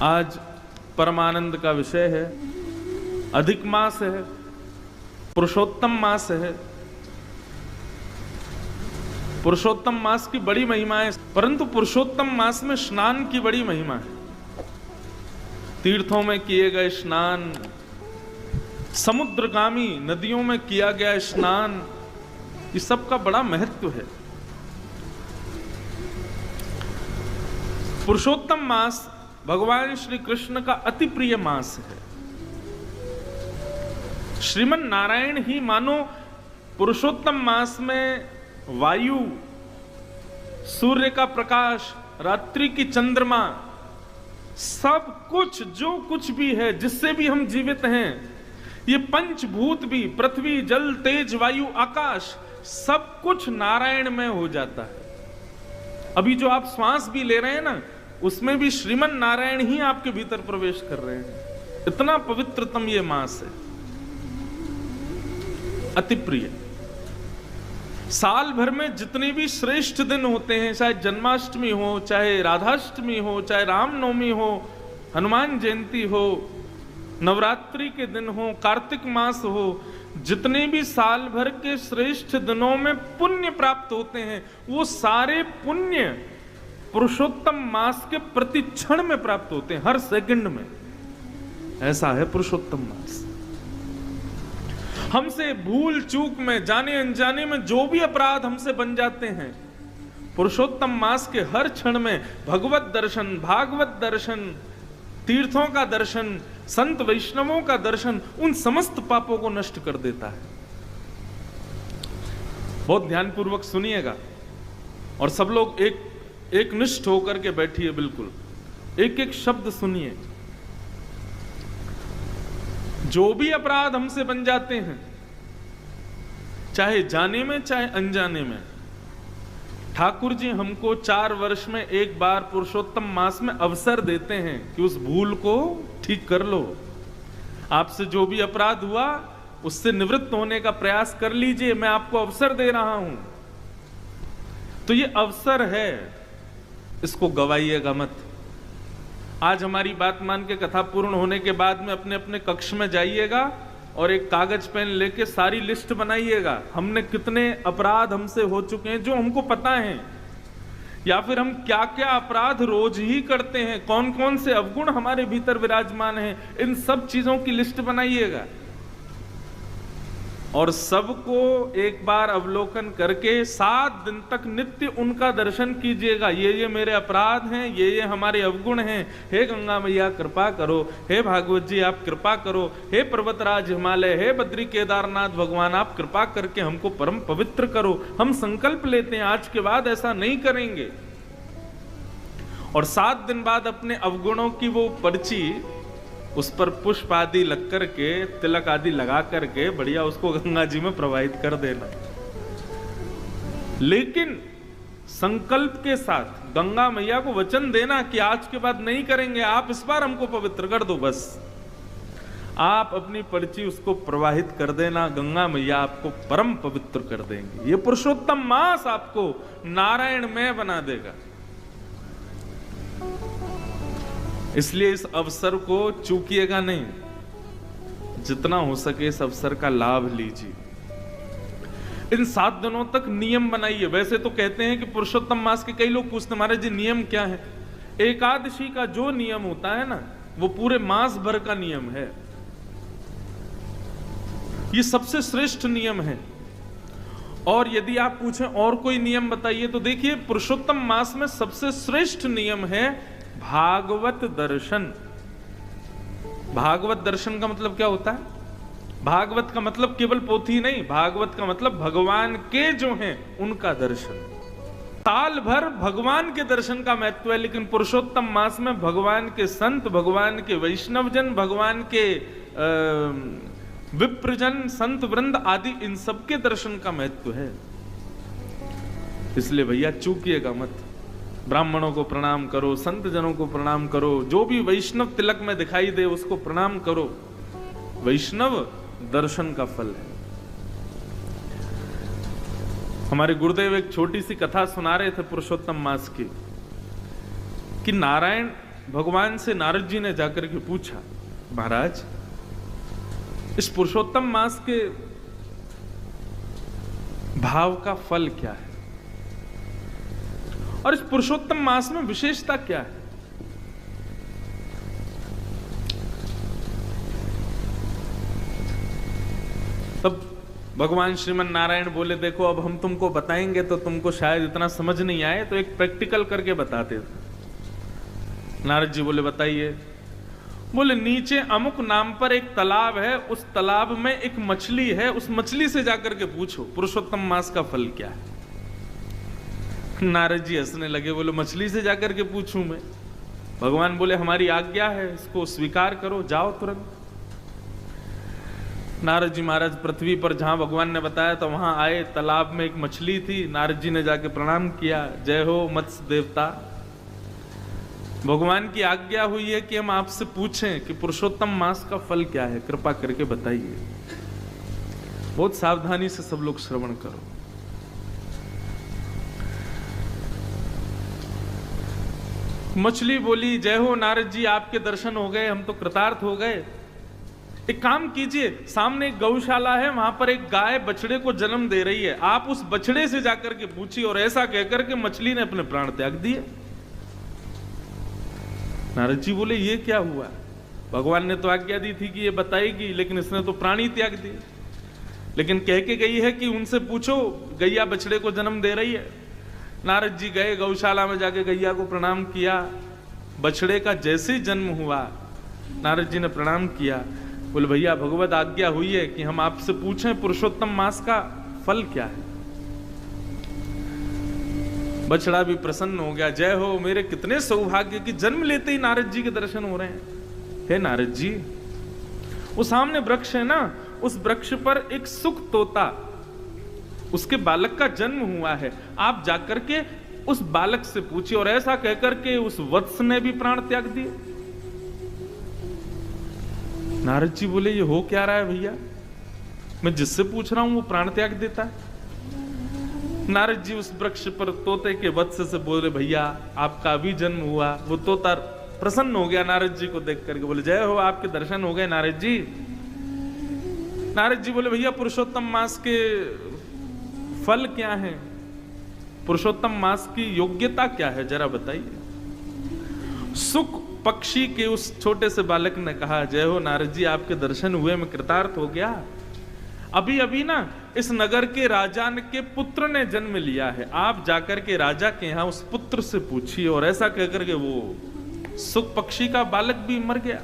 आज परमानंद का विषय है, अधिक मास है, पुरुषोत्तम मास है। पुरुषोत्तम मास की बड़ी महिमा है, परंतु पुरुषोत्तम मास में स्नान की बड़ी महिमा है। तीर्थों में किए गए स्नान, समुद्रगामी नदियों में किया गया स्नान, इस सब का बड़ा महत्व है। पुरुषोत्तम मास भगवान श्री कृष्ण का अति प्रिय मास है। श्रीमन नारायण ही मानो पुरुषोत्तम मास में वायु, सूर्य का प्रकाश, रात्रि की चंद्रमा, सब कुछ जो कुछ भी है, जिससे भी हम जीवित हैं, ये पंचभूत भी, पृथ्वी, जल, तेज, वायु, आकाश, सब कुछ नारायण में हो जाता है। अभी जो आप श्वास भी ले रहे हैं ना, उसमें भी श्रीमन नारायण ही आपके भीतर प्रवेश कर रहे हैं। इतना पवित्रतम ये मास है, अति प्रिय। साल भर में जितने भी श्रेष्ठ दिन होते हैं, चाहे जन्माष्टमी हो, चाहे राधाष्टमी हो, चाहे रामनवमी हो, हनुमान जयंती हो, नवरात्रि के दिन हो, कार्तिक मास हो, जितने भी साल भर के श्रेष्ठ दिनों में पुण्य प्राप्त होते हैं, वो सारे पुण्य पुरुषोत्तम मास के प्रति क्षण में प्राप्त होते हैं, हर सेकंड में। ऐसा है पुरुषोत्तम मास। हमसे भूल चूक में, जाने अनजाने में जो भी अपराध हमसे बन जाते हैं, पुरुषोत्तम मास के हर क्षण में भगवत दर्शन, भागवत दर्शन, तीर्थों का दर्शन, संत वैष्णवों का दर्शन उन समस्त पापों को नष्ट कर देता है। बहुत ध्यानपूर्वक सुनिएगा और सब लोग एक निष्ठ होकर के बैठिए, बिल्कुल एक एक शब्द सुनिए। जो भी अपराध हमसे बन जाते हैं, चाहे जाने में चाहे अनजाने में, ठाकुर जी हमको 4 वर्ष में एक बार पुरुषोत्तम मास में अवसर देते हैं कि उस भूल को ठीक कर लो। आपसे जो भी अपराध हुआ उससे निवृत्त होने का प्रयास कर लीजिए, मैं आपको अवसर दे रहा हूं। तो ये अवसर है, इसको गवाइएगा मत। आज हमारी बात मान के कथा पूर्ण होने के बाद में अपने अपने कक्ष में जाइएगा और एक कागज पेन लेके सारी लिस्ट बनाइएगा। हमने कितने अपराध हमसे हो चुके हैं जो हमको पता है, या फिर हम क्या क्या अपराध रोज ही करते हैं, कौन कौन से अवगुण हमारे भीतर विराजमान हैं, इन सब चीजों की लिस्ट बनाइएगा और सबको एक बार अवलोकन करके 7 दिन तक नित्य उनका दर्शन कीजिएगा। ये मेरे अपराध हैं, ये हमारे अवगुण हैं, हे गंगा मैया कृपा करो, हे भागवत जी आप कृपा करो, हे पर्वतराज हिमालय, हे बद्री केदारनाथ भगवान आप कृपा करके हमको परम पवित्र करो। हम संकल्प लेते हैं आज के बाद ऐसा नहीं करेंगे। और 7 दिन बाद अपने अवगुणों की वो पर्ची, उस पर पुष्प आदि लग करके, तिलक आदि लगा करके बढ़िया उसको गंगा जी में प्रवाहित कर देना। लेकिन संकल्प के साथ गंगा मैया को वचन देना कि आज के बाद नहीं करेंगे, आप इस बार हमको पवित्र कर दो। बस आप अपनी पर्ची उसको प्रवाहित कर देना, गंगा मैया आपको परम पवित्र कर देंगे। ये पुरुषोत्तम मास आपको नारायणमय बना देगा। इसलिए इस अवसर को चूकिएगा नहीं, जितना हो सके इस अवसर का लाभ लीजिए। इन 7 दिनों तक नियम बनाइए। वैसे तो कहते हैं कि पुरुषोत्तम मास के, कई लोग पूछते महाराज जी नियम क्या है? एकादशी का जो नियम होता है ना, वो पूरे मास भर का नियम है। ये सबसे श्रेष्ठ नियम है। और यदि आप पूछें और कोई नियम बताइए, तो देखिए पुरुषोत्तम मास में सबसे श्रेष्ठ नियम है भागवत दर्शन। भागवत दर्शन का मतलब क्या होता है? भागवत का मतलब केवल पोथी नहीं, भागवत का मतलब भगवान के जो हैं उनका दर्शन। साल भर भगवान के दर्शन का महत्व है, लेकिन पुरुषोत्तम मास में भगवान के संत, भगवान के वैष्णवजन, भगवान के विप्रजन, संत वृंद आदि, इन सबके दर्शन का महत्व है। इसलिए भैया चूकिएगा मत। ब्राह्मणों को प्रणाम करो, संत जनों को प्रणाम करो, जो भी वैष्णव तिलक में दिखाई दे उसको प्रणाम करो। वैष्णव दर्शन का फल है। हमारे गुरुदेव एक छोटी सी कथा सुना रहे थे पुरुषोत्तम मास की, कि नारायण भगवान से नारद जी ने जाकर के पूछा, महाराज इस पुरुषोत्तम मास के भाव का फल क्या है और इस पुरुषोत्तम मास में विशेषता क्या है? तब भगवान श्रीमन नारायण बोले, देखो अब हम तुमको बताएंगे तो तुमको शायद इतना समझ नहीं आए, तो एक प्रैक्टिकल करके बताते थे। नारद जी बोले, बताइए। बोले, नीचे अमुक नाम पर एक तालाब है, उस तालाब में एक मछली है, उस मछली से जाकर के पूछो पुरुषोत्तम मास का फल क्या है। नारद जी हंसने लगे, बोले मछली से जाकर के पूछूं मैं? भगवान बोले, हमारी आज्ञा है, इसको स्वीकार करो, जाओ तुरंत। नारद जी महाराज पृथ्वी पर जहां भगवान ने बताया तो वहां आए, तालाब में एक मछली थी। नारद जी ने जाके प्रणाम किया, जय हो मत्स्य देवता, भगवान की आज्ञा हुई है कि हम आपसे पूछें कि पुरुषोत्तम मास का फल क्या है, कृपा करके बताइए। बहुत सावधानी से सब लोग श्रवण करो। मछली बोली, जय हो नारद जी, आपके दर्शन हो गए, हम तो कृतार्थ हो गए। एक काम कीजिए, सामने एक गौशाला है, वहां पर एक गाय बछड़े को जन्म दे रही है, आप उस बछड़े से जाकर के पूछिए। और ऐसा कहकर के मछली ने अपने प्राण त्याग दिए। नारद जी बोले, ये क्या हुआ? भगवान ने तो आज्ञा दी थी कि ये बताएगी, लेकिन इसने तो प्राणी त्याग दिए। लेकिन कह के गई है कि उनसे पूछो, गैया बछड़े को जन्म दे रही है। नारद जी गए गौशाला में, जाके गैया को प्रणाम किया। बछड़े का जैसे ही जन्म हुआ, नारद जी ने प्रणाम किया, बोले भैया भगवत आज्ञा हुई है कि हम आपसे पूछें पुरुषोत्तम मास का फल क्या है। बछड़ा भी प्रसन्न हो गया, जय हो, मेरे कितने सौभाग्य कि जन्म लेते ही नारद जी के दर्शन हो रहे हैं। हे नारद जी, वो सामने वृक्ष है ना, उस वृक्ष पर एक सुख तोता, उसके बालक का जन्म हुआ है, आप जाकर के उस बालक से पूछिए। और ऐसा कहकर के उस वत्स ने भी प्राण त्याग दिए। नारद जी बोले, ये हो क्या रहा है भैया? मैं जिससे पूछ रहा हूं वो प्राण त्याग देता है। नारद जी उस वृक्ष पर तोते के वत्स से बोले, भैया आपका अभी जन्म हुआ। वो तोता प्रसन्न हो गया नारद जी को देख करके, बोले जय हो, आपके दर्शन हो गए नारद जी। नारद जी बोले, भैया पुरुषोत्तम मास के फल क्या है, पुरुषोत्तम मास की योग्यता क्या है, जरा बताइए। सुख पक्षी के उस छोटे से बालक ने कहा, जय हो नारद जी, आपके दर्शन हुए, मैं कृतार्थ हो गया। अभी अभी ना इस नगर के राजा के पुत्र ने जन्म लिया है, आप जाकर के राजा के यहां उस पुत्र से पूछिए। और ऐसा कहकर के वो सुख पक्षी का बालक भी मर गया।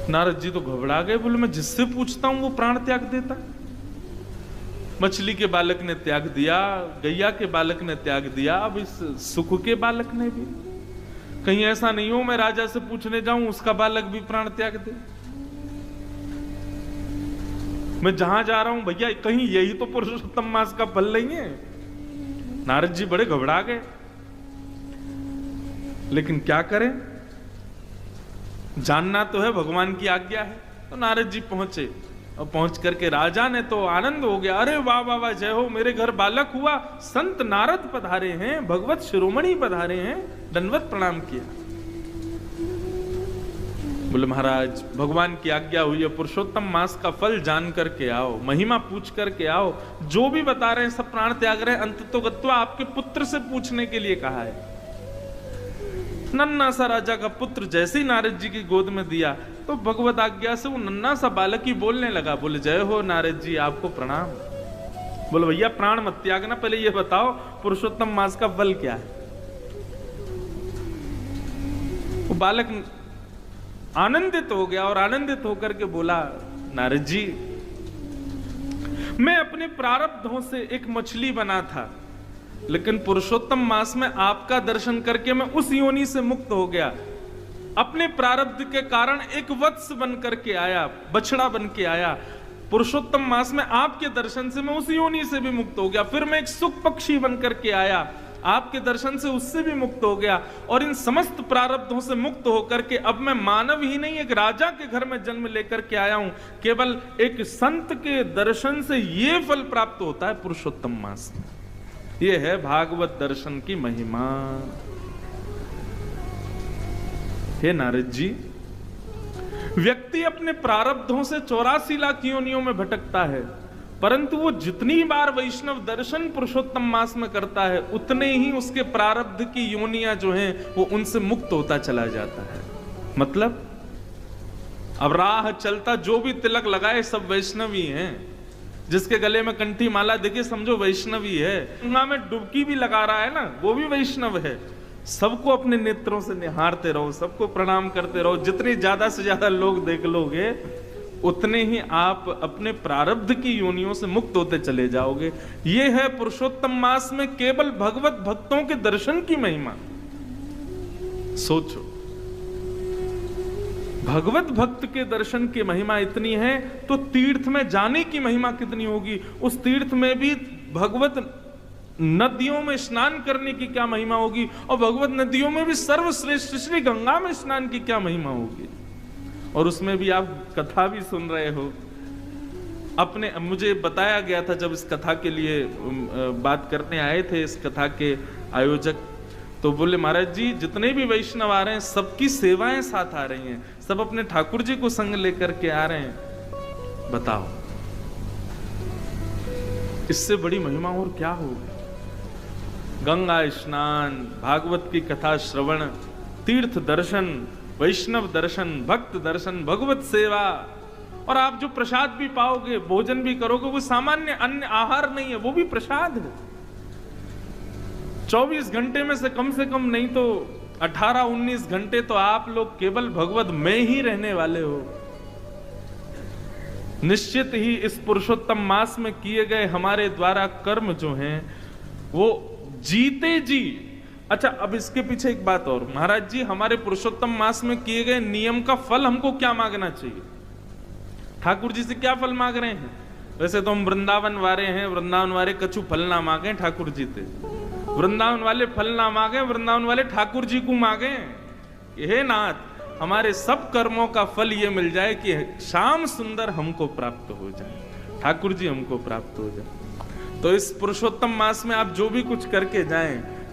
नारद जी तो घबरा गए, बोले मैं जिससे पूछता हूं वो प्राण त्याग देता। मछली के बालक ने त्याग दिया, गैया के बालक ने त्याग दिया, अब इस सुख के बालक ने भी। कहीं ऐसा नहीं हो मैं राजा से पूछने जाऊं उसका बालक भी प्राण त्याग दे। मैं जहां जा रहा हूं भैया, कहीं यही तो पुरुषोत्तम मास का फल नहीं है। नारद जी बड़े घबरा गए, लेकिन क्या करें, जानना तो है, भगवान की आज्ञा है। तो नारद जी पहुंचे और पहुंच करके राजा ने तो आनंद हो गया, अरे वाह वाह वाह, जय हो, मेरे घर बालक हुआ, संत नारद पधारे हैं, भगवत शिरोमणि पधारे हैं, दंडवत प्रणाम किया। बोले महाराज भगवान की आज्ञा हुई है, पुरुषोत्तम मास का फल जान करके आओ, महिमा पूछ करके आओ। जो भी बता रहे हैं सब प्राण त्याग रहे हैं, अंततो गत्वा आपके पुत्र से पूछने के लिए कहा है। नन्ना सा राजा का पुत्र जैसे ही नारद जी की गोद में दिया तो भगवत आज्ञा से वो नन्ना सा बालक ही बोलने लगा। बोले जय हो नारद जी, आपको प्रणाम। बोले भैया प्राण मत त्यागना, पहले ये बताओ पुरुषोत्तम मास का फल क्या है। वो बालक आनंदित हो गया और आनंदित होकर के बोला, नारद जी मैं अपने प्रारब्धों से एक मछली बना था, लेकिन पुरुषोत्तम मास में आपका दर्शन करके मैं उस योनि से मुक्त हो गया। अपने प्रारब्ध के कारण एक वत्स बन करके आया, बछड़ा बन के आया। पुरुषोत्तम मास में आपके दर्शन से मैं उस योनि से भी मुक्त हो गया। फिर मैं एक सुख पक्षी बन करके आया, आपके दर्शन से उससे भी मुक्त हो गया। और इन समस्त प्रारब्धों से मुक्त होकर के अब मैं मानव ही नहीं, एक राजा के घर में जन्म लेकर के आया हूं। केवल एक संत के दर्शन से ये फल प्राप्त होता है पुरुषोत्तम मास में। ये है भागवत दर्शन की महिमा। हे नारद जी, व्यक्ति अपने प्रारब्धों से 84 लाख योनियों में भटकता है, परंतु वो जितनी बार वैष्णव दर्शन पुरुषोत्तम मास में करता है, उतने ही उसके प्रारब्ध की योनियां जो हैं वो उनसे मुक्त होता चला जाता है। मतलब अब राह चलता जो भी तिलक लगाए सब वैष्णवी हैं। जिसके गले में कंठी माला दिखे समझो वैष्णवी है। गंगा में डुबकी भी लगा रहा है ना, वो भी वैष्णव है। सबको अपने नेत्रों से निहारते रहो, सबको प्रणाम करते रहो। जितने ज्यादा से ज्यादा लोग देख लोगे उतने ही आप अपने प्रारब्ध की योनियों से मुक्त होते चले जाओगे। ये है पुरुषोत्तम मास में केवल भगवत भक्तों के दर्शन की महिमा। सोचो, भगवत भक्त के दर्शन की महिमा इतनी है तो तीर्थ में जाने की महिमा कितनी होगी। उस तीर्थ में भी भगवत नदियों में स्नान करने की क्या महिमा होगी, और भगवत नदियों में भी सर्वश्रेष्ठ श्री गंगा में स्नान की क्या महिमा होगी। और उसमें भी आप कथा भी सुन रहे हो। अपने मुझे बताया गया था जब इस कथा के लिए बात करने आए थे इस कथा के आयोजक, तो बोले महाराज जी जितने भी वैष्णव आ रहे हैं सबकी सेवाएं साथ आ रही हैं, सब अपने ठाकुर जी को संग लेकर के आ रहे हैं। बताओ इससे बड़ी महिमा और क्या होगी। गंगा स्नान, भागवत की कथा श्रवण, तीर्थ दर्शन, वैष्णव दर्शन, भक्त दर्शन, भगवत सेवा, और आप जो प्रसाद भी पाओगे, भोजन भी करोगे, वो सामान्य अन्य आहार नहीं है, वो भी प्रसाद है। 24 घंटे में से कम नहीं तो 18-19 घंटे तो आप लोग केवल भगवत में ही रहने वाले हो। निश्चित ही इस पुरुषोत्तम मास में किए गए हमारे द्वारा कर्म जो हैं वो जीते जी। अच्छा, अब इसके पीछे एक बात और, महाराज जी हमारे पुरुषोत्तम मास में किए गए नियम का फल हमको क्या मांगना चाहिए? ठाकुर जी से क्या फल मांग रहे हैं? वैसे तो हम वृंदावन वाले हैं, वृंदावन वाले कछु फल ना मांगे ठाकुर जी से, वृंदावन वाले फल ना मांगे, वृंदावन वाले ठाकुर जी को मांगे। हे नाथ, हमारे सब कर्मों का फल ये मिल जाए कि श्याम सुंदर हमको प्राप्त हो जाए, ठाकुर जी हमको प्राप्त हो जाए। तो इस पुरुषोत्तम मास में आप जो भी कुछ करके जाएं